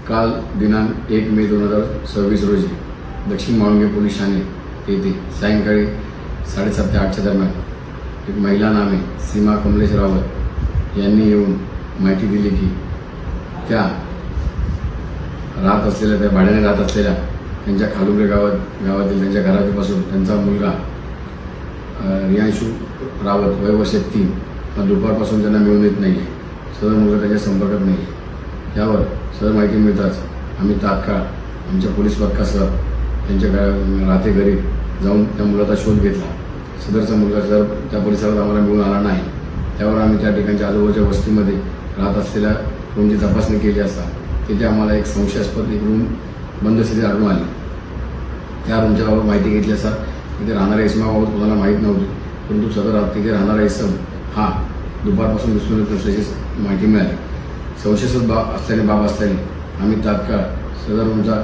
काल दिनांक 1 मे 2026 रोजी दक्षिण माळुंगे पोलीस ठाणे येथे सायंकाळी 7:30 ते 8च्या दरम्यान एक महिला नामे सीमा कमलेश रावत यांनी येऊन माहिती दिली की त्या भाड्याने राहत असलेल्या त्यांच्या खालुंगे गावातील त्यांच्या घरापासून त्यांचा मुलगा रियांशू रावत वय वर्ष 3 हा दुपारपासून त्यांना मिळून येत नाही आहे. सदर मुलगा त्यांच्या संपर्कात नाही आहे. त्यावर सदर माहिती मिळताच आम्ही तात्काळ आमच्या पोलीस पथकासह त्यांच्या राहते घरी जाऊन त्या मुलाचा शोध घेतला. सदरचा मुलगा जर त्या परिसरात आम्हाला मिळून आला नाही. त्यावर आम्ही त्या ठिकाणच्या आजूबाजूच्या वस्तीमध्ये राहत असलेल्या रूमची तपासणी केली असता तिथे आम्हाला एक संशयास्पद एक रूम बंद स्थितीत आढळून आली. त्या रूमच्या बाबत माहिती घेतली असता तिथे राहणाऱ्या इसमाबाबत कोणाला माहीत नव्हती, परंतु सदर तिथे राहणारा इसम हा दुपारपासून दिसून येत नसल्याची माहिती मिळाली. संशयास्पद बाब असल्याने आम्ही तात्काळ सदर रूमचा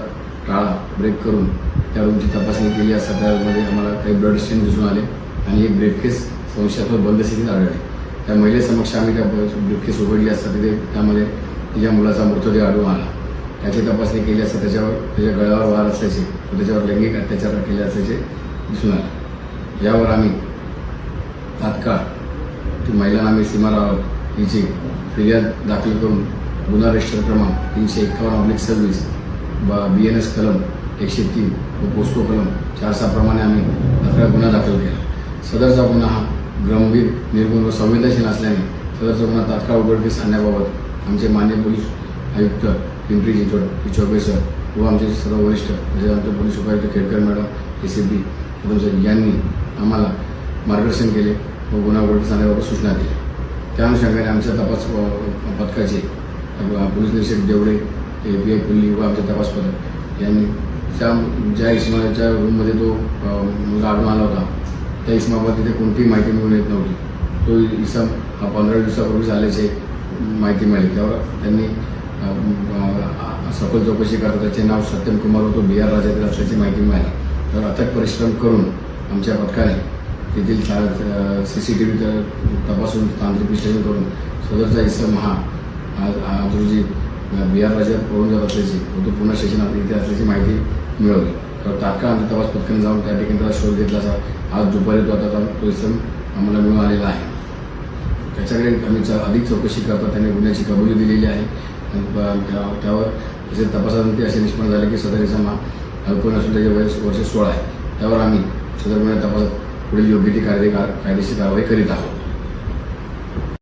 टाळा ब्रेक करून त्या रूमची तपासणी केली असता त्यामध्ये आम्हाला काही ब्लड स्टेन दिसून आले आणि एक ब्रीफकेस संशयास्पद बंद स्थितीत आढळले. त्या महिलेसमक्ष आम्ही त्या ब्रीफकेस उघडली असता तिथे त्यामध्ये तिच्या मुलाचा मृतदेह आढळून आला. त्याची तपासणी केली असता त्याच्या गळ्यावर वार असल्याचे व त्याच्यावर लैंगिक अत्याचार केले असल्याचे दिसून आले. यावर आम्ही तात्काळ ती महिला नामे सीमा रावत हिची फिर्याद दाखल करून गुन्हा रजिस्टर क्रमांक 351/26 BNS कलम 103 व पोस्को कलम 406 प्रमाणे आम्ही तात्काळ गुन्हा दाखल केला. सदरचा गुन्हा हा गंभीर, निर्गुण व संवेदनशील असल्याने सदरचा गुन्हा तात्काळ उघडकीस आणण्याबाबत आमचे माननीय पोलीस आयुक्त पिंपरी चिंचवड चौबे सर व आमचे सर्व वरिष्ठ म्हणजे आमचे पोलीस उपायुक्त Khedkar madam ACP Kadam sir यांनी आम्हाला मार्गदर्शन केले व गुन्हा उघडकीस आणण्याबाबत सूचना दिल्या. त्या अनुषंगाने आमच्या तपास पथकाचे पोलीस निरीक्षक देवडे, API पुल्ली व आमचे तपास पथक यांनी ज्या इसमाच्या रूममध्ये तो मुलगा आढळून आला होता त्या इसमाबाबत तिथे कोणतीही माहिती मिळून येत नव्हती. तो इसम हा 15 दिवसापूर्वीच आल्याचे माहिती मिळाली. त्यावर त्यांनी सखोल चौकशी करता त्याचे नाव सत्यम कुमार व तो BR राज्यातील असल्याची माहिती मिळाली. तर अथक परिश्रम करून आमच्या पथकाने तेथील CCTV तपासून तांत्रिक विश्लेषण करून सदरचा इसम हा आज रोजी BR राज्यात पळून जात असल्याची व तो पुन्हा स्टेशनात इथे असल्याची माहिती मिळवली. तर तात्काळ आमच्या तपास पथकाने जाऊन त्या ठिकाणी त्याला शोध घेतला असा आज दुपारी तो इसम आम्हाला मिळून आलेला आहे. त्याच्याकडे आम्ही अधिक चौकशी करता त्याने गुन्ह्याची कबुली दिलेली आहे. त्यावर तसे तपासानंतर असे निष्पन्न झाले की सदर इसम हा अल्पवयीन असून त्याचे वय वर्ष 16 आहे. त्यावर आम्ही सदर गुन्ह्या तपासात पुढील योग्य ती कायदेशीर कारवाई करीत आहोत.